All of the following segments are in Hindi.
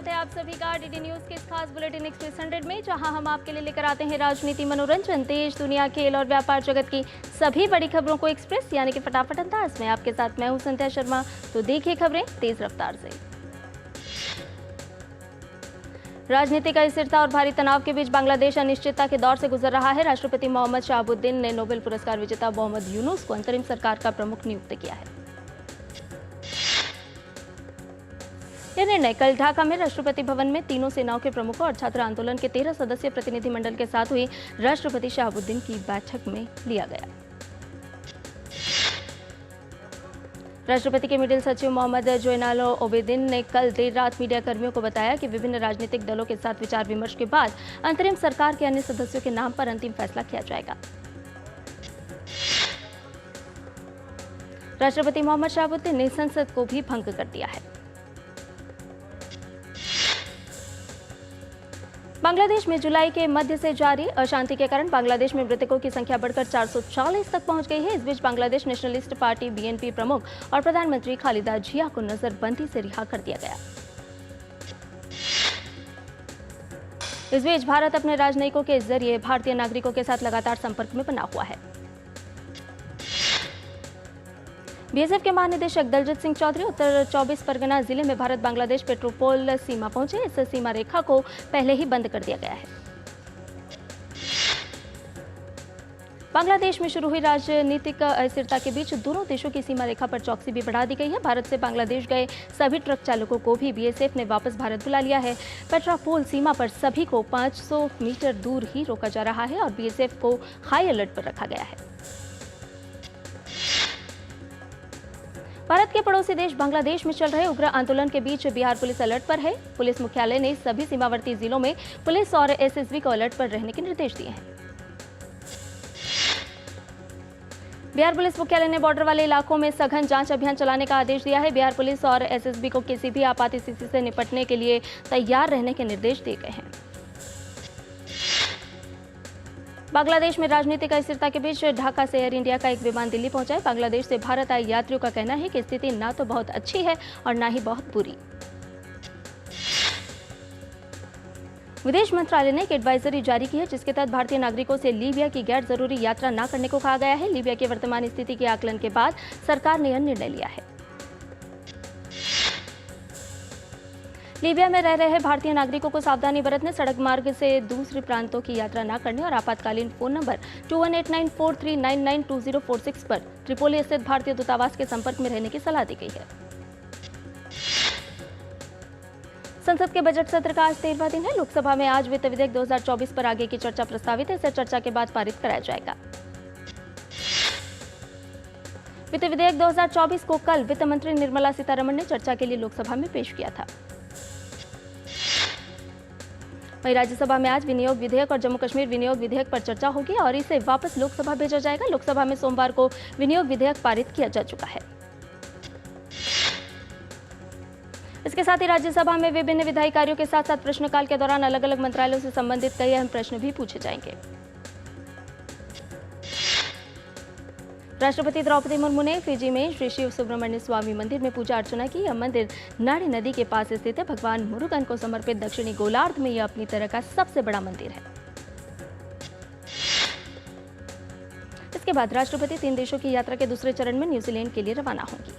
स्वागत है आप सभी का डीडी न्यूज के इस खास बुलेटिन एक्सप्रेस 100 में, जहां हम आपके लिए लेकर आते हैं राजनीति, मनोरंजन, देश दुनिया, खेल और व्यापार जगत की सभी बड़ी खबरों को एक्सप्रेस यानी कि फटाफट अंदाज में। आपके साथ मैं हूं संध्या शर्मा। तो देखिए खबरें तेज रफ्तार से। राजनीतिक अस्थिरता और भारी तनाव के बीच बांग्लादेश अनिश्चितता के दौर से गुजर रहा है। राष्ट्रपति मोहम्मद शहाबुद्दीन ने नोबेल पुरस्कार विजेता मोहम्मद यूनुस को अंतरिम सरकार का प्रमुख नियुक्त किया है। यह निर्णय कल ढाका में राष्ट्रपति भवन में तीनों सेनाओं के प्रमुखों और छात्र आंदोलन के 13 सदस्यीय प्रतिनिधिमंडल के साथ हुई राष्ट्रपति शहाबुद्दीन की बैठक में लिया गया। राष्ट्रपति के मिडिल सचिव मोहम्मद जोइनाल ओबेदिन ने कल देर रात मीडिया कर्मियों को बताया कि विभिन्न राजनीतिक दलों के साथ विचार विमर्श के बाद अंतरिम सरकार के अन्य सदस्यों के नाम पर अंतिम फैसला किया जाएगा। राष्ट्रपति मोहम्मद शहाबुद्दीन ने संसद को भी भंग कर दिया है। बांग्लादेश में जुलाई के मध्य से जारी अशांति के कारण बांग्लादेश में मृतकों की संख्या बढ़कर 440 तक पहुंच गई है। इस बीच बांग्लादेश नेशनलिस्ट पार्टी बीएनपी प्रमुख और प्रधानमंत्री खालिदा जिया को नजरबंदी से रिहा कर दिया गया। इस बीच भारत अपने राजनयिकों के जरिए भारतीय नागरिकों के साथ लगातार संपर्क में बना हुआ है। बीएसएफ के महानिदेशक दलजीत सिंह चौधरी उत्तर 24 परगना जिले में भारत बांग्लादेश पेट्रोपोल सीमा पहुंचे। इस सीमा रेखा को पहले ही बंद कर दिया गया है। बांग्लादेश में शुरू हुई राजनीतिक अस्थिरता के बीच दोनों देशों की सीमा रेखा पर चौकसी भी बढ़ा दी गई है। भारत से बांग्लादेश गए सभी ट्रक चालकों को भी बीएसएफ ने वापस भारत बुला लिया है। पेट्रापोल सीमा पर सभी को 500 मीटर दूर ही रोका जा रहा है और बीएसएफ को हाई अलर्ट पर रखा गया है। भारत के पड़ोसी देश बांग्लादेश में चल रहे उग्र आंदोलन के बीच बिहार पुलिस अलर्ट पर है। पुलिस मुख्यालय ने सभी सीमावर्ती जिलों में पुलिस और एसएसबी को अलर्ट पर रहने के निर्देश दिए हैं। बिहार पुलिस मुख्यालय ने बॉर्डर वाले इलाकों में सघन जांच अभियान चलाने का आदेश दिया है। बिहार पुलिस और एसएसबी को किसी भी आपात स्थिति से निपटने के लिए तैयार रहने के निर्देश दिए गए हैं। बांग्लादेश में राजनीतिक अस्थिरता के बीच ढाका से एयर इंडिया का एक विमान दिल्ली पहुंचा है। बांग्लादेश से भारत आए यात्रियों का कहना है कि स्थिति ना तो बहुत अच्छी है और ना ही बहुत बुरी। विदेश मंत्रालय ने एक एडवाइजरी जारी की है जिसके तहत भारतीय नागरिकों से लीबिया की गैर जरूरी यात्रा न करने को कहा गया है। लीबिया की वर्तमान स्थिति के आकलन के बाद सरकार ने यह निर्णय लिया है। लीबिया में रह रहे भारतीय नागरिकों को सावधानी बरतने, सड़क मार्ग से दूसरे प्रांतों की यात्रा न करने और आपातकालीन फोन नंबर 218943992046 पर त्रिपोली स्थित भारतीय दूतावास के संपर्क में रहने की सलाह दी गई है। संसद के बजट सत्र का आज 13वां दिन है। लोकसभा में आज वित्त विधेयक 2024 पर आगे की चर्चा प्रस्तावित है। इसे चर्चा के बाद पारित कराया जाएगा। वित्त विधेयक 2024 को कल वित्त मंत्री निर्मला सीतारमण ने चर्चा के लिए लोकसभा में पेश किया था। वहीं राज्यसभा में आज विनियोग विधेयक और जम्मू कश्मीर विनियोग विधेयक पर चर्चा होगी और इसे वापस लोकसभा भेजा जाएगा। लोकसभा में सोमवार को विनियोग विधेयक पारित किया जा चुका है। इसके साथ ही राज्यसभा में विभिन्न विधायी कार्यों के साथ साथ प्रश्नकाल के दौरान अलग अलग मंत्रालयों से संबंधित कई अहम प्रश्न भी पूछे जाएंगे। राष्ट्रपति द्रौपदी मुर्मू ने फिजी में श्री शिव सुब्रमण्य स्वामी मंदिर में पूजा अर्चना की। यह मंदिर नाड़ी नदी के पास स्थित है। भगवान मुरुगन को समर्पित दक्षिणी गोलार्ध में यह अपनी तरह का सबसे बड़ा मंदिर है। इसके बाद राष्ट्रपति 3 देशों की यात्रा के दूसरे चरण में न्यूजीलैंड के लिए रवाना होंगी।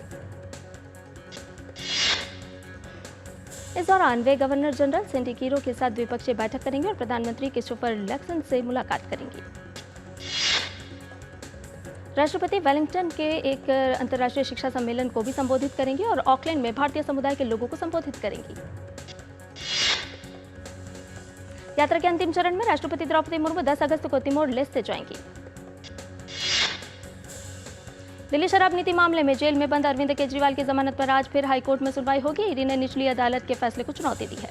इस दौरान वे गवर्नर जनरल सेंडी किरो के साथ द्विपक्षीय बैठक करेंगे और प्रधानमंत्री क्रिस्टोफर लक्सन से मुलाकात करेंगी। राष्ट्रपति वेलिंगटन के एक अंतर्राष्ट्रीय शिक्षा सम्मेलन को भी संबोधित करेंगे और ऑकलैंड में भारतीय समुदाय के लोगों को संबोधित करेंगी। यात्रा के अंतिम चरण में राष्ट्रपति द्रौपदी मुर्मू 10 अगस्त को तिमोर लेस्ते जाएंगी। दिल्ली शराब नीति मामले में जेल में बंद अरविंद केजरीवाल की जमानत पर आज फिर हाईकोर्ट में सुनवाई होगी। ईडी ने निचली अदालत के फैसले को चुनौती दी है।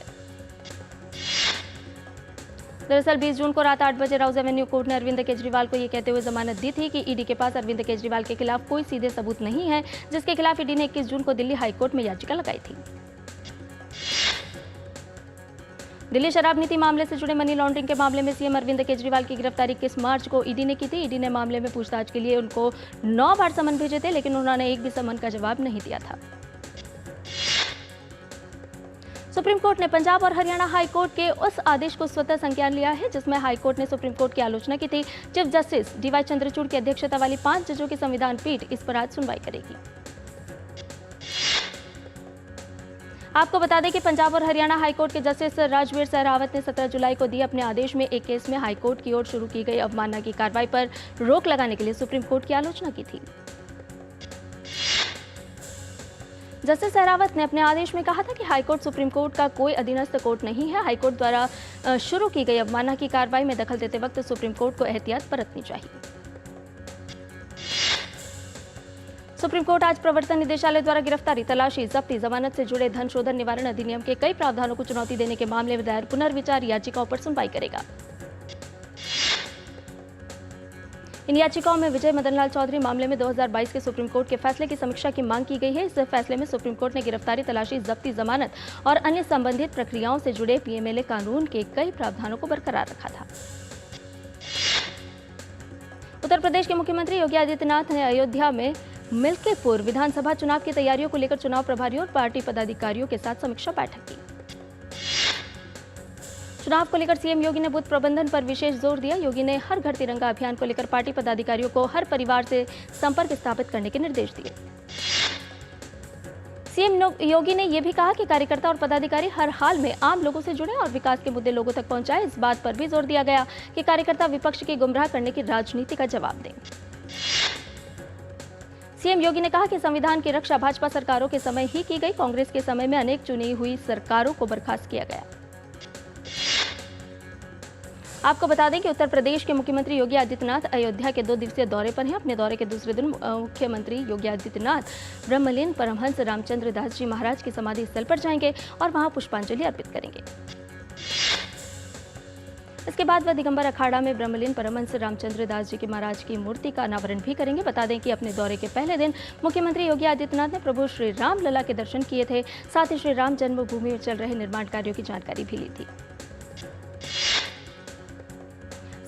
दरअसल 20 जून को रात 8 बजे राउज एवेन्यू कोर्ट ने अरविंद केजरीवाल को यह कहते हुए जमानत दी थी कि ईडी के पास अरविंद केजरीवाल के खिलाफ कोई सीधे सबूत नहीं है, जिसके खिलाफ ईडी ने 21 जून को दिल्ली हाईकोर्ट में याचिका लगाई थी। दिल्ली शराब नीति मामले से जुड़े मनी लॉन्ड्रिंग के मामले में सीएम अरविंद केजरीवाल की गिरफ्तारी 21 मार्च को ईडी ने की थी। ईडी ने मामले में पूछताछ के लिए उनको 9 बार समन भेजे थे, लेकिन उन्होंने एक भी समन का जवाब नहीं दिया था। सुप्रीम कोर्ट ने पंजाब और हरियाणा हाई कोर्ट के उस आदेश को स्वतः संज्ञान लिया है जिसमें हाई कोर्ट ने सुप्रीम कोर्ट की आलोचना की थी। चीफ जस्टिस डीवाई चंद्रचूड़ की अध्यक्षता वाली 5 जजों की संविधान पीठ इस पर आज सुनवाई करेगी। आपको बता दें कि पंजाब और हरियाणा हाईकोर्ट के जस्टिस राजवीर सहरावत ने 17 जुलाई को दिए अपने आदेश में एक केस में हाईकोर्ट की ओर शुरू की गई अवमानना की कार्रवाई पर रोक लगाने के लिए सुप्रीम कोर्ट की आलोचना की थी। जस्टिस सहरावत ने अपने आदेश में कहा था कि हाईकोर्ट सुप्रीम कोर्ट का कोई अधीनस्थ कोर्ट नहीं है। हाईकोर्ट द्वारा शुरू की गई अवमानना की कार्रवाई में दखल देते वक्त सुप्रीम कोर्ट को एहतियात बरतनी चाहिए। सुप्रीम कोर्ट आज प्रवर्तन निदेशालय द्वारा गिरफ्तारी, तलाशी, जब्ती, जमानत से जुड़े धन शोधन निवारण अधिनियम के कई प्रावधानों को चुनौती देने के मामले में दायर पुनर्विचार याचिकाओं पर सुनवाई करेगा। इन याचिकाओं में विजय मदन लाल चौधरी मामले में 2022 के सुप्रीम कोर्ट के फैसले की समीक्षा की मांग की गई है। इस फैसले में सुप्रीम कोर्ट ने गिरफ्तारी, तलाशी, जब्ती, जमानत और अन्य संबंधित प्रक्रियाओं से जुड़े पीएमएलए कानून के कई प्रावधानों को बरकरार रखा था। उत्तर प्रदेश के मुख्यमंत्री योगी आदित्यनाथ ने अयोध्या में मिल्कीपुर विधानसभा चुनाव की तैयारियों को लेकर चुनाव प्रभारियों और पार्टी पदाधिकारियों के साथ समीक्षा बैठक की। चुनाव को लेकर सीएम योगी ने बूथ प्रबंधन पर विशेष जोर दिया। योगी ने हर घर तिरंगा अभियान को लेकर पार्टी पदाधिकारियों को हर परिवार से संपर्क स्थापित करने के निर्देश दिए। सीएम योगी ने यह भी कहा कि कार्यकर्ता और पदाधिकारी हर हाल में आम लोगों से जुड़े और विकास के मुद्दे लोगों तक पहुंचाए। इस बात पर भी जोर दिया गया कि कार्यकर्ता विपक्ष की गुमराह करने की राजनीति का जवाब दें। सीएम योगी ने कहा कि संविधान की रक्षा भाजपा सरकारों के समय ही की गई। कांग्रेस के समय में अनेक चुनी हुई सरकारों को बर्खास्त किया गया। आपको बता दें कि उत्तर प्रदेश के मुख्यमंत्री योगी आदित्यनाथ अयोध्या के 2 दिवसीय दौरे पर हैं। अपने दौरे के दूसरे दिन मुख्यमंत्री योगी आदित्यनाथ ब्रह्मलीन परमहंस रामचंद्र दास जी महाराज की समाधि स्थल पर जाएंगे और वहां पुष्पांजलि अर्पित करेंगे। इसके बाद वह दिगंबर अखाड़ा में ब्रह्मलीन परमहंस रामचंद्र दास जी की महाराज की मूर्ति का अनावरण भी करेंगे। बता दें कि अपने दौरे के पहले दिन मुख्यमंत्री योगी आदित्यनाथ ने प्रभु श्री राम लला के दर्शन किए थे। साथ ही श्री राम जन्मभूमि में चल रहे निर्माण कार्यों की जानकारी भी ली थी।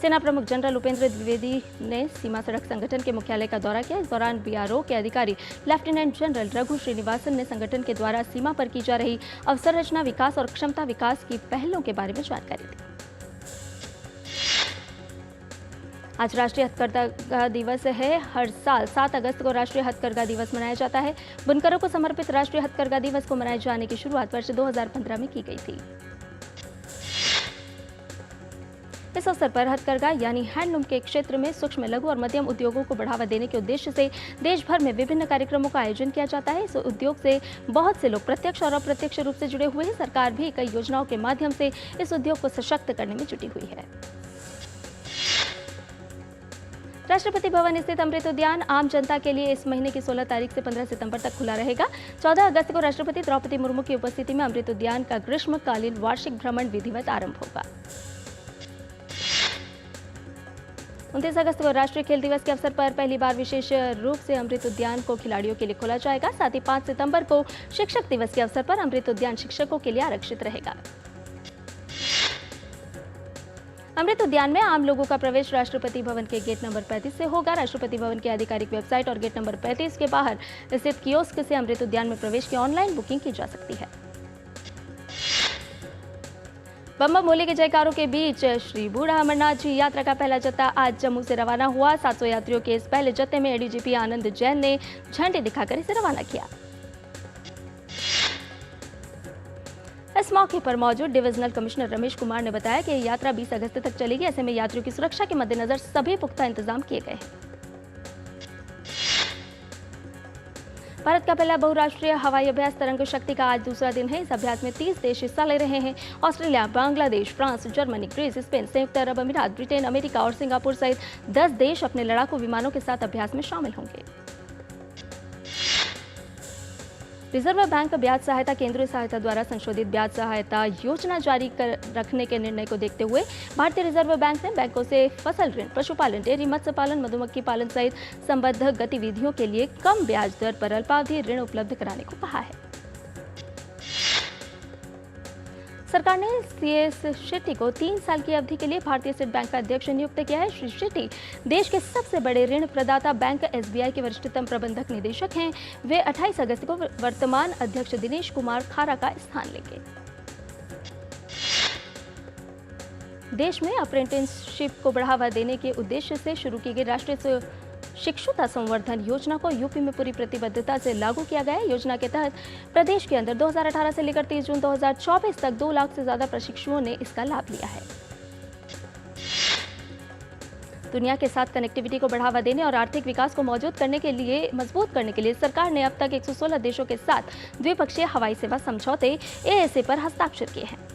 सेना प्रमुख जनरल उपेंद्र द्विवेदी ने सीमा सड़क संगठन के मुख्यालय का दौरा किया। इस दौरान बीआरओ के अधिकारी लेफ्टिनेंट जनरल रघु श्रीनिवासन ने संगठन के द्वारा सीमा पर की जा रही अवसंरचना विकास और क्षमता विकास की पहलों के बारे में जानकारी दी। आज राष्ट्रीय हथकरघा दिवस है। हर साल 7 अगस्त को राष्ट्रीय हथकरघा दिवस मनाया जाता है। बुनकरों को समर्पित राष्ट्रीय हथकरघा दिवस को मनाए जाने की शुरुआत वर्ष 2015 में की गई थी। इस अवसर पर हथकरघा यानी हैंडलूम के क्षेत्र में सूक्ष्म, लघु और मध्यम उद्योगों को बढ़ावा देने के उद्देश्य से देश भर में विभिन्न कार्यक्रमों का आयोजन किया जाता है। इस उद्योग से बहुत से लोग प्रत्यक्ष और अप्रत्यक्ष रूप से जुड़े हुए हैं। सरकार भी कई योजनाओं के माध्यम से इस उद्योग को सशक्त करने में जुटी हुई है। राष्ट्रपति भवन स्थित अमृत उद्यान आम जनता के लिए इस महीने की 16 तारीख से 15 सितंबर तक खुला रहेगा। 14 अगस्त को राष्ट्रपति द्रौपदी मुर्मू की उपस्थिति में अमृत उद्यान का ग्रीष्मकालीन वार्षिक भ्रमण विधिवत आरंभ होगा। 29 अगस्त को राष्ट्रीय खेल दिवस के अवसर पर पहली बार विशेष रूप से अमृत उद्यान को खिलाड़ियों के लिए खोला जाएगा। साथ ही 5 सितंबर को शिक्षक दिवस के अवसर पर अमृत उद्यान शिक्षकों के लिए आरक्षित रहेगा। अमृत उद्यान में आम लोगों का प्रवेश राष्ट्रपति भवन के गेट नंबर 35 से होगा। राष्ट्रपति भवन की आधिकारिक वेबसाइट और गेट नंबर 35 के बाहर स्थित कियोस्क से अमृत उद्यान में प्रवेश की ऑनलाइन बुकिंग की जा सकती है। बम बम भोले के जयकारों के बीच श्री बूढ़ा अमरनाथ जी यात्रा का पहला जत्था आज जम्मू से रवाना हुआ। 700 यात्रियों के इस पहले जत्थे में एडीजीपी आनंद जैन ने झंडे दिखाकर इसे रवाना किया। इस मौके पर मौजूद डिविजनल कमिश्नर रमेश कुमार ने बताया कि यात्रा 20 अगस्त तक चलेगी। ऐसे में यात्रियों की सुरक्षा के मद्देनजर सभी पुख्ता इंतजाम किए गए हैं। भारत का पहला बहुराष्ट्रीय हवाई अभ्यास तरंग शक्ति का आज दूसरा दिन है। इस अभ्यास में 30 देश हिस्सा ले रहे हैं। Australia, Bangladesh, France, Germany, Greece, Spain, संयुक्त अरब अमीरात, ब्रिटेन, अमेरिका और सिंगापुर सहित 10 देश अपने लड़ाकू विमानों के साथ अभ्यास में शामिल होंगे। रिजर्व बैंक ब्याज सहायता केंद्रीय सहायता द्वारा संशोधित ब्याज सहायता योजना जारी रखने के निर्णय को देखते हुए भारतीय रिजर्व बैंक ने बैंकों से फसल ऋण, पशुपालन, डेयरी, मत्स्य पालन, मधुमक्खी पालन सहित संबद्ध गतिविधियों के लिए कम ब्याज दर पर अल्पावधि ऋण उपलब्ध कराने को कहा है। सरकार ने सीएस शेट्टी को 3 साल की अवधि के लिए भारतीय स्टेट बैंक का अध्यक्ष नियुक्त किया है। श्री शेट्टी देश के सबसे बड़े ऋण प्रदाता बैंक एसबीआई के वरिष्ठतम प्रबंधक निदेशक हैं। वे 28 अगस्त को वर्तमान अध्यक्ष दिनेश कुमार खारा का स्थान लेंगे। देश में अप्रेंटिसशिप को बढ़ावा देने के उद्देश्य से शुरू की गई राष्ट्रीय शिक्षुता संवर्धन योजना को यूपी में पूरी प्रतिबद्धता से लागू किया गया है। योजना के तहत प्रदेश के अंदर 2018 से लेकर 30 जून 2024 तक 2 लाख से ज्यादा प्रशिक्षुओं ने इसका लाभ लिया है। दुनिया के साथ कनेक्टिविटी को बढ़ावा देने और आर्थिक विकास को मजबूत करने के लिए सरकार ने अब तक 116 देशों के साथ द्विपक्षीय हवाई सेवा समझौते ASA पर हस्ताक्षर किए हैं।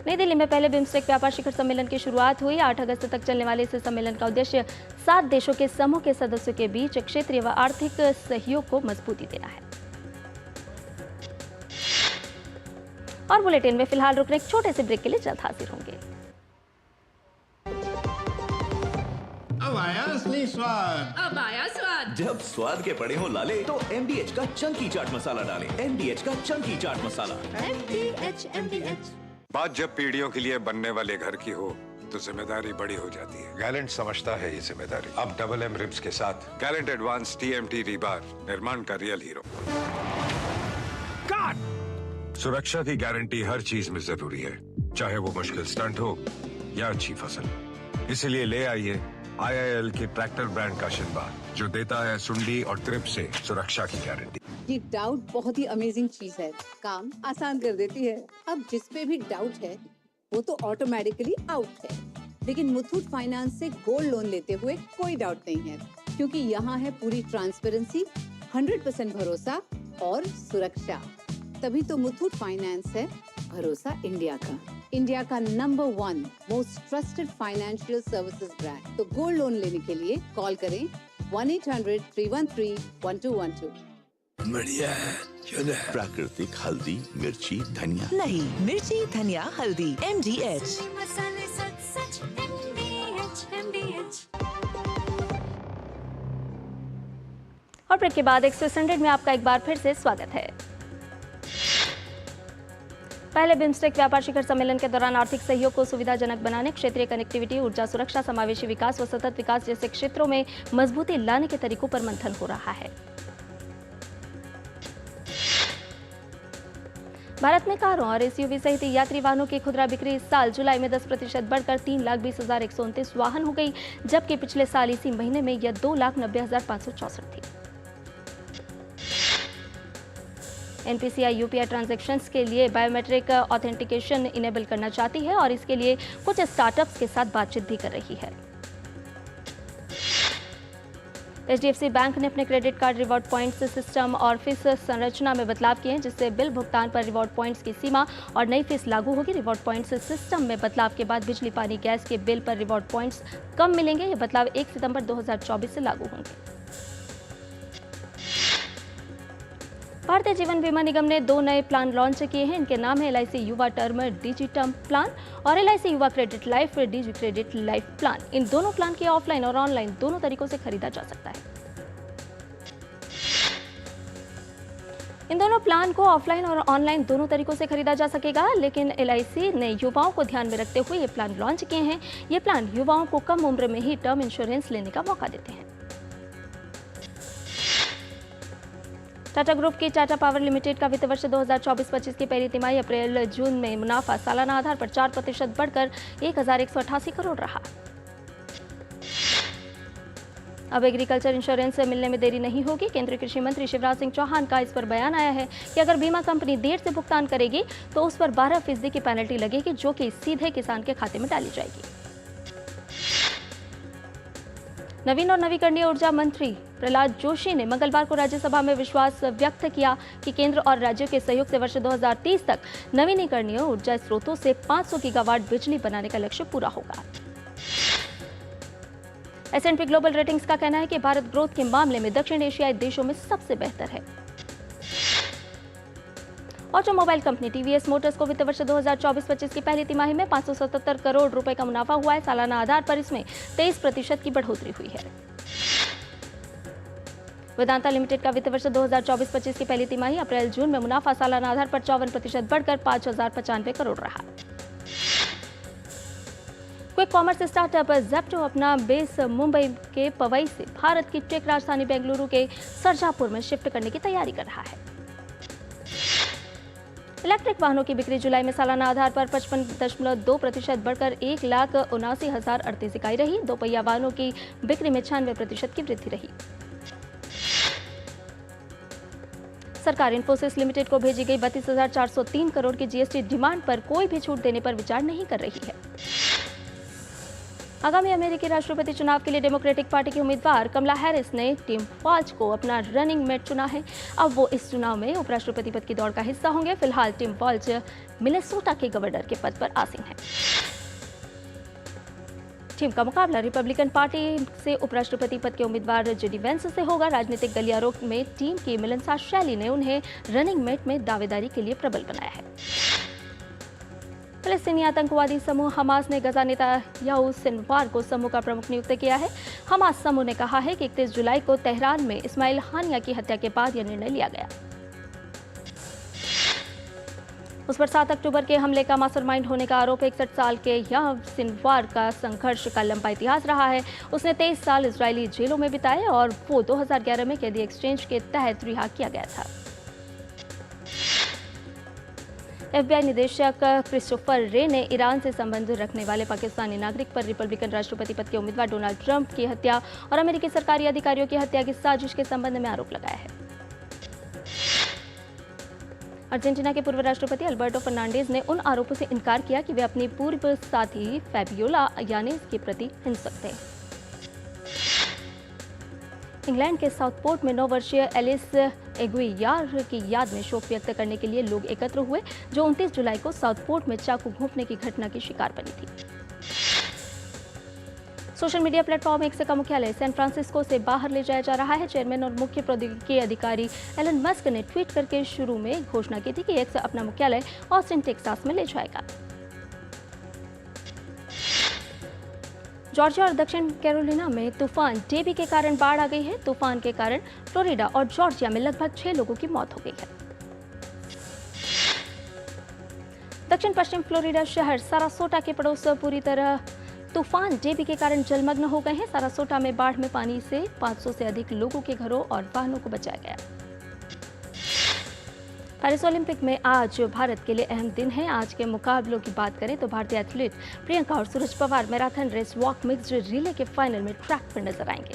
नई दिल्ली में पहले बिम्स्टेक व्यापार शिखर सम्मेलन की शुरुआत हुई। 8 अगस्त तक चलने वाले इस सम्मेलन का उद्देश्य 7 देशों के समूह के सदस्यों के बीच क्षेत्रीय व आर्थिक सहयोग को मजबूती देना है। और बुलेटिन में फिलहाल रुकने एक छोटे से ब्रेक के लिए जल्द हाजिर होंगे। अब आया असली स्वाद। अब आया स्वाद। जब स्वाद के पड़े हो लाले तो MDH का चंकी चाट मसाला डालें। MDH का चंकी चाट मसाला। MDH। बात जब पीढ़ियों के लिए बनने वाले घर की हो तो जिम्मेदारी बड़ी हो जाती है। गैलेंट समझता है ये जिम्मेदारी। अब डबल M रिब्स के साथ गैलेंट एडवांस TMT रीबार निर्माण का रियल हीरो। सुरक्षा की गारंटी हर चीज में जरूरी है, चाहे वो मुश्किल स्टंट हो या अच्छी फसल। इसलिए ले आइए IIL के ट्रैक्टर ब्रांड का शिनबार, जो देता है सुंडी और ट्रिप से सुरक्षा की गारंटी। ये डाउट बहुत ही अमेजिंग चीज है, काम आसान कर देती है। अब जिस पे भी डाउट है वो तो ऑटोमेटिकली आउट है। लेकिन मुथूट फाइनेंस से गोल्ड लोन लेते हुए कोई डाउट नहीं है, क्योंकि यहाँ है पूरी ट्रांसपेरेंसी, 100% भरोसा और सुरक्षा। तभी तो मुथूट फाइनेंस है भरोसा इंडिया का, इंडिया का number 1 most trusted financial services brand. तो गोल्ड लोन लेने के लिए कॉल करें 1-800-313-1212। बढ़िया है, प्राकृतिक हल्दी, मिर्ची, धनिया। नहीं, मिर्ची, धनिया, हल्दी, MDH। और ब्रेक के बाद एक्सप्रेस 100 में आपका एक बार फिर से स्वागत है। पहले बिम्स्टेक व्यापार शिखर सम्मेलन के दौरान आर्थिक सहयोग को सुविधाजनक बनाने, क्षेत्रीय कनेक्टिविटी, ऊर्जा सुरक्षा, समावेशी विकास व सतत विकास जैसे क्षेत्रों में मजबूती लाने के तरीकों पर मंथन हो रहा है। भारत में कारों और SUV सहित यात्री वाहनों की खुदरा बिक्री इस साल जुलाई में 10% बढ़कर 3,20,129 वाहन हो गई, जबकि पिछले साल इसी महीने में यह 2,90,564 थी। NPCI UPI ट्रांजैक्शंस के लिए बायोमेट्रिक ऑथेंटिकेशन इनेबल करना चाहती है और इसके लिए कुछ स्टार्टअप्स के साथ बातचीत भी कर रही है। HDFC बैंक ने अपने credit card reward points system और फीस संरचना में बदलाव किए हैं, जिससे बिल भुगतान पर रिवॉर्ड पॉइंट्स की सीमा और नई फीस लागू होगी। रिवॉर्ड पॉइंट्स सिस्टम में बदलाव के बाद बिजली, पानी, गैस के बिल पर रिवॉर्ड पॉइंट्स कम मिलेंगे। ये बदलाव 1 सितंबर 2024 से लागू होंगे। भारतीय जीवन बीमा निगम ने 2 नए प्लान लॉन्च किए हैं। इनके नाम है LIC युवा टर्म डिजी टर्म प्लान और LIC युवा क्रेडिट लाइफ डिजी क्रेडिट लाइफ प्लान। इन दोनों प्लान की ऑफलाइन और ऑनलाइन दोनों तरीकों से खरीदा जा सकता है। इन दोनों प्लान को ऑफलाइन और ऑनलाइन दोनों तरीकों से खरीदा जा सकेगा, लेकिन LIC ने युवाओं को ध्यान में रखते हुए ये प्लान लॉन्च किए हैं। ये प्लान युवाओं को कम उम्र में ही टर्म इंश्योरेंस लेने का मौका देते हैं। टाटा ग्रुप की टाटा पावर लिमिटेड का वित्त वर्ष 2024-25 की पहली तिमाही अप्रैल-जून में मुनाफा सालाना आधार पर 4% बढ़कर 1,188 करोड़ रहा। अब एग्रीकल्चर इंश्योरेंस मिलने में देरी नहीं होगी। केंद्रीय कृषि मंत्री शिवराज सिंह चौहान का इस पर बयान आया है कि अगर बीमा कंपनी देर से भुगतान करेगी तो उस पर 12% की पेनल्टी लगेगी, जो कि सीधे किसान के खाते में डाली जाएगी। नवीन और नवीकरणीय ऊर्जा मंत्री प्रहलाद जोशी ने मंगलवार को राज्यसभा में विश्वास व्यक्त किया कि केंद्र और राज्यों के सहयोग से वर्ष 2030 तक नवीनीकरणीय ऊर्जा स्रोतों से 500 गीगावाट बिजली बनाने का लक्ष्य पूरा होगा। S&P ग्लोबल रेटिंग्स का कहना है कि भारत ग्रोथ के मामले में दक्षिण एशियाई देशों में सबसे बेहतर है। ऑटोमोबाइल कंपनी TVS मोटर्स को वित्त वर्ष 2024-25 की पहली तिमाही में 577 करोड़ रुपए का मुनाफा हुआ है। सालाना आधार पर इसमें 23% की बढ़ोतरी हुई है। वेदांता लिमिटेड का वित्त वर्ष 2024-25 की पहली तिमाही अप्रैल-जून में मुनाफा सालाना आधार पर 54% बढ़कर 5,095 करोड़ रहा। क्विक कॉमर्स स्टार्टअप ज़ेप्टो अपना बेस मुंबई के पवई से भारत की टेक राजधानी बेंगलुरु के सरजापुर में शिफ्ट करने की तैयारी कर रहा है। इलेक्ट्रिक वाहनों की बिक्री जुलाई में सालाना आधार पर 55.2% बढ़कर 1,79,038 इकाई रही। दोपहिया वाहनों की बिक्री में 96% की वृद्धि रही। सरकार इन्फोसिस लिमिटेड को भेजी गई 32,403 करोड़ की जीएसटी डिमांड पर कोई भी छूट देने पर विचार नहीं कर रही है। आगामी अमेरिकी राष्ट्रपति चुनाव के लिए डेमोक्रेटिक पार्टी की उम्मीदवार कमला हैरिस ने टिम वॉल्ज को अपना रनिंग मेट चुना है। अब वो इस चुनाव में उपराष्ट्रपति पद की दौड़ का हिस्सा होंगे। फिलहाल टिम वॉल्ज मिनेसोटा के गवर्नर के पद पर आसीन हैं। टिम का मुकाबला रिपब्लिकन पार्टी से उपराष्ट्रपति पद के उम्मीदवार जेडी वेंस से होगा। राजनीतिक गलियारों में टीम की मिलनसार शैली ने उन्हें रनिंग मेट में दावेदारी के लिए प्रबल बनाया है। फिलिस्तीनी आतंकवादी समूह हमास ने गजा नेता याहू सिनवार को समूह का प्रमुख नियुक्त किया है। हमास समूह ने कहा है कि 31 जुलाई को तेहरान में इस्माइल हानिया की हत्या के बाद यह निर्णय लिया गया। उस पर 7 अक्टूबर के हमले का मास्टरमाइंड होने का आरोप है। 61 साल के याहू सिनवार का संघर्ष का लंबा इतिहास रहा है। उसने 23 साल इजरायली जेलों में बिताए और वो 2011 में कैदी एक्सचेंज के तहत रिहा किया गया था। FBI निदेशक क्रिस्टोफर रे ने ईरान से संबंध रखने वाले पाकिस्तानी नागरिक पर रिपब्लिकन राष्ट्रपति पद के उम्मीदवार डोनाल्ड ट्रंप की हत्या और अमेरिकी सरकारी अधिकारियों की हत्या की साजिश के संबंध में आरोप लगाया है। अर्जेंटीना के पूर्व राष्ट्रपति अल्बर्टो फर्नांडीज ने उन आरोपों से इनकार किया कि वे अपनी पूर्व साथी फैबियोला यानेज के प्रति हिंसक थे। इंग्लैंड के साउथपोर्ट में 9 वर्षीय एलिस एगुइयार की याद में शोक व्यक्त करने के लिए लोग एकत्र हुए, जो 29 जुलाई को साउथपोर्ट में चाकू घोंपने की घटना की शिकार बनी थी। सोशल मीडिया प्लेटफॉर्म एक्स का मुख्यालय सैन फ्रांसिस्को से बाहर ले जाया जा रहा है। चेयरमैन और मुख्य प्रौद्योगिकी अधिकारी एलन मस्क ने ट्वीट करके शुरू में घोषणा की थी कि एक्स अपना मुख्यालय ऑस्टिन टेक्सास में ले जाएगा। जॉर्जिया और दक्षिण कैरोलिना में तूफान डेबी के कारण बाढ़ आ गई है। तूफान के कारण फ्लोरिडा और जॉर्जिया में लगभग 6 लोगों की मौत हो गई है। दक्षिण पश्चिम फ्लोरिडा शहर सारासोटा के पड़ोस पूरी तरह तूफान डेबी के कारण जलमग्न हो गए हैं। सारासोटा में बाढ़ में पानी से 500 से अधिक लोगों के घरों और वाहनों को बचाया गया। पेरिस ओलंपिक में आज भारत के लिए अहम दिन है। आज के मुकाबलों की बात करें तो भारतीय एथलीट प्रियंका और Suraj Pawar marathon race, walk, mixed relay के फाइनल में ट्रैक पर नजर आएंगे।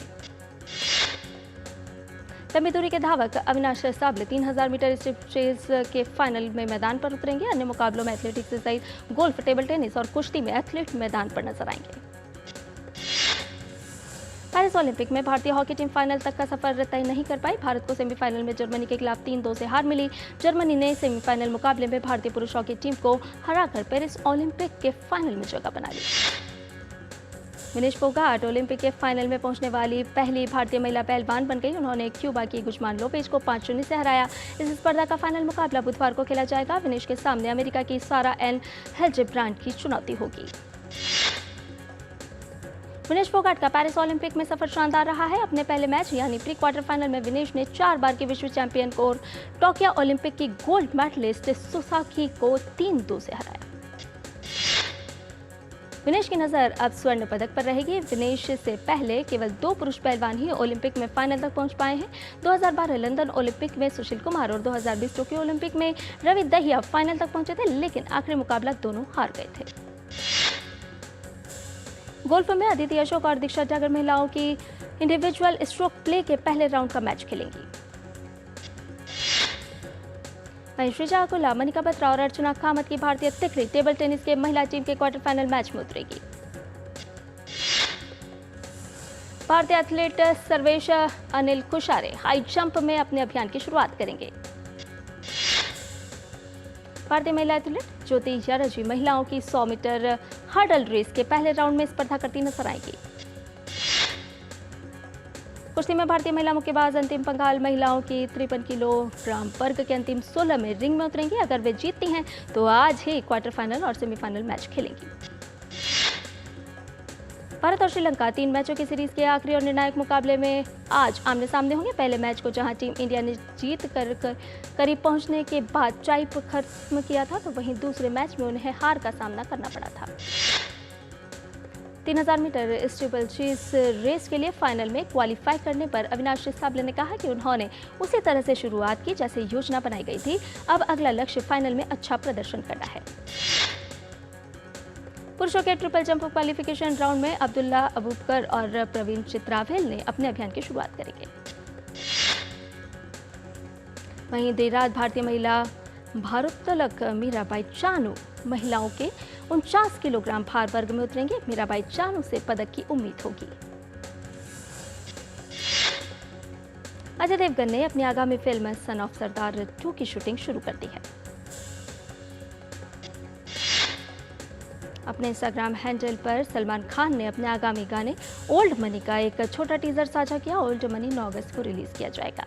लंबी दूरी के धावक अविनाश साबले 3000 मीटर स्टीपचेज के फाइनल में मैदान पर उतरेंगे। अन्य मुकाबलों में एथलेटिक्स सहित गोल्फ, टेबल टेनिस और कुश्ती में एथलीट मैदान पर नजर आएंगे। पेरिस ओलंपिक में भारतीय हॉकी टीम फाइनल तक का सफर तय नहीं कर पाई। भारत को सेमीफाइनल में जर्मनी के खिलाफ 3-2 से हार मिली। जर्मनी ने सेमीफाइनल मुकाबले में भारतीय पुरुष हॉकी टीम को हराकर पेरिस ओलंपिक के फाइनल में जगह बना ली। विनेश फोगाट ओलंपिक के फाइनल में पहुंचने वाली पहली भारतीय महिला पहलवान बन गई। उन्होंने क्यूबा की गुजमान लोपेज को 5-0 से हराया। इस स्पर्धा का फाइनल मुकाबला बुधवार को खेला जाएगा। विनेश के सामने अमेरिका की सारा एन हेल्जेब्रांड की चुनौती होगी। विनेश फोगाट का पेरिस ओलंपिक में सफर शानदार रहा है। अपने पहले मैच यानी प्री क्वार्टर फाइनल में विनेश ने 4 बार के विश्व चैंपियन और टोक्यो ओलंपिक की गोल्ड मेडलिस्ट सुसाकी को 3-2 से हराया। विनेश की नजर अब स्वर्ण पदक पर रहेगी। विनेश से पहले केवल 2 पुरुष पहलवान ही ओलंपिक में फाइनल तक पहुंच पाए हैं। 2012 लंदन ओलंपिक में सुशील कुमार और 2020 टोक्यो ओलंपिक में रवि दहिया फाइनल तक पहुंचे थे, लेकिन आखिरी मुकाबला दोनों हार गए थे। गोल्फ में अदिति अशोक और दीक्षा जागर महिलाओं की इंडिविजुअल स्ट्रोक प्ले के पहले राउंड का मैच खेलेंगी। वहीं श्रीजा अकुला, मनिका बत्रा और अर्चना कामत की भारतीय तिकड़ी टेबल टेनिस के महिला टीम के क्वार्टर फाइनल मैच में उतरेगी। भारतीय athlete Sarvesh Anil Kushare high jump में अपने अभियान की शुरुआत करेंगे। भारतीय महिला एथलीट ज्योति याराजी महिलाओं की 100 मीटर हर्डल रेस के पहले राउंड में स्पर्धा करती नजर आएंगी। कुश्ती में भारतीय महिला मुक्केबाज अंतिम पंघाल महिलाओं की 53 किलोग्राम वर्ग के अंतिम 16 में रिंग में उतरेंगी। अगर वे जीतती हैं तो आज ही क्वार्टर फाइनल और सेमीफाइनल मैच खेलेंगी। भारत और श्रीलंका 3 मैचों की सीरीज के आखिरी और निर्णायक मुकाबले में आज आमने सामने होंगे। पहले मैच को जहां टीम इंडिया ने जीत कर करीब पहुंचने के बाद टाई पर खत्म किया था, तो वहीं दूसरे मैच में उन्हें हार का सामना करना पड़ा था। 3000 मीटर स्टीपल चेज रेस के लिए फाइनल में क्वालिफाई करने पर अविनाश साबले ने कहा कि उन्होंने उसी तरह से शुरुआत की जैसे योजना बनाई गई थी। अब अगला लक्ष्य फाइनल में अच्छा प्रदर्शन करना है। पुरुषों के ट्रिपल जंप क्वालिफिकेशन राउंड में अब्दुल्ला अबूबकर और प्रवीण चित्रावेल ने अपने अभियान की शुरुआत करेंगे। वहीं देर रात भारतीय महिला भारोत्तोलक मीराबाई चानू महिलाओं के 49 किलोग्राम भार वर्ग में उतरेंगे। मीराबाई चानू से पदक की उम्मीद होगी। अजय देवगन ने अपनी आगामी फिल्म सन ऑफ सरदार 2 की शूटिंग शुरू कर दी है। अपने इंस्टाग्राम हैंडल पर सलमान खान ने अपने आगामी गाने ओल्ड मनी का एक छोटा टीजर साझा किया। ओल्ड मनी 9 अगस्त को रिलीज किया जाएगा।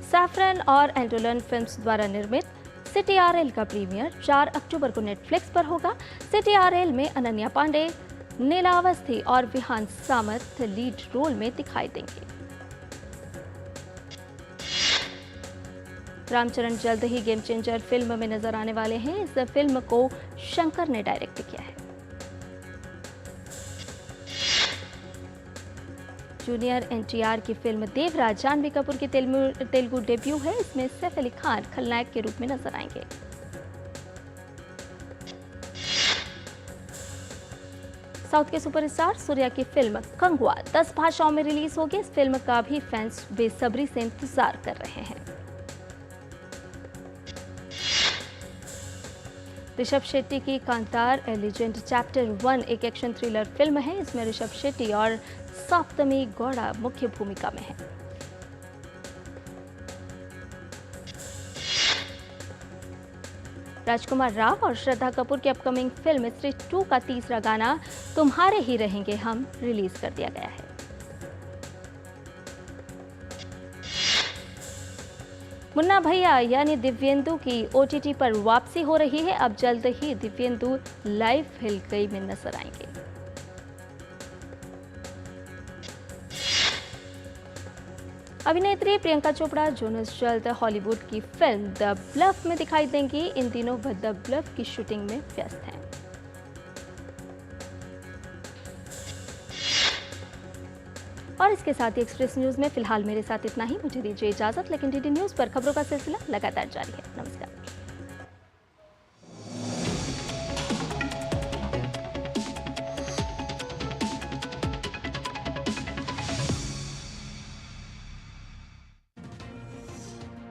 सैफरन और एंडोलन फिल्म्स द्वारा निर्मित सिटी आरएल का प्रीमियर 4 अक्टूबर को नेटफ्लिक्स पर होगा। सिटी आरएल में अनन्या पांडे, नीला अवस्थी और विहान सामंत लीड रोल में दिखाई देंगे। रामचरण जल्द ही गेम चेंजर फिल्म में नजर आने वाले हैं। इस फिल्म को शंकर ने डायरेक्ट किया है। जूनियर एनटीआर की फिल्म देवराज जानवी कपूर की तेलुगु डेब्यू है। इसमें सैफ अली खान खलनायक के रूप में नजर आएंगे। साउथ के सुपरस्टार सूर्या की फिल्म कंगुआ 10 भाषाओं में रिलीज होगी। इस फिल्म का भी फैंस बेसब्री से इंतजार कर रहे हैं। ऋषभ शेट्टी की कांतार ए लीजेंड चैप्टर 1 एक एक्शन थ्रिलर फिल्म है। इसमें ऋषभ शेट्टी और सप्तमी गौड़ा मुख्य भूमिका में है। राजकुमार राव और श्रद्धा कपूर की अपकमिंग फिल्म स्त्री 2 का तीसरा गाना तुम्हारे ही रहेंगे हम रिलीज कर दिया गया है। मुन्ना भैया यानी दिव्येंदु की ओटीटी पर वापसी हो रही है। अब जल्द ही दिव्येंदु लाइव हिल गई में नजर आएंगे। अभिनेत्री प्रियंका चोपड़ा जोनस जल्द हॉलीवुड की फिल्म द ब्लफ में दिखाई देंगी। इन दिनों वह द ब्लफ की शूटिंग में व्यस्त हैं। और इसके साथ ही एक्सप्रेस न्यूज में फिलहाल मेरे साथ इतना ही। मुझे दीजिए इजाजत, लेकिन डीडी न्यूज पर खबरों का सिलसिला लगातार जारी है। नमस्कार।